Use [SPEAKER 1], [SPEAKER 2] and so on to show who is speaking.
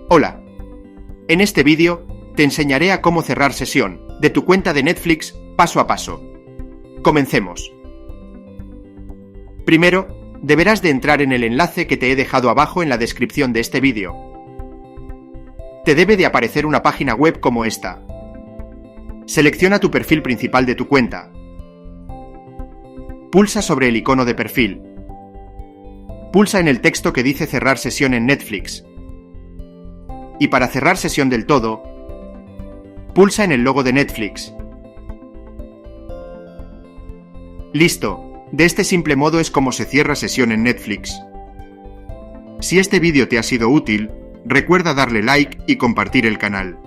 [SPEAKER 1] Hola. En este vídeo te enseñaré a cómo cerrar sesión de tu cuenta de Netflix paso a paso. Comencemos. Primero, deberás de entrar en el enlace que te he dejado abajo en la descripción de este vídeo. Te debe de aparecer una página web como esta. Selecciona tu perfil principal de tu cuenta. Pulsa sobre el icono de perfil. Pulsa en el texto que dice cerrar sesión en Netflix. Y para cerrar sesión del todo, pulsa en el logo de Netflix. Listo, de este simple modo es como se cierra sesión en Netflix. Si este vídeo te ha sido útil, recuerda darle like y compartir el canal.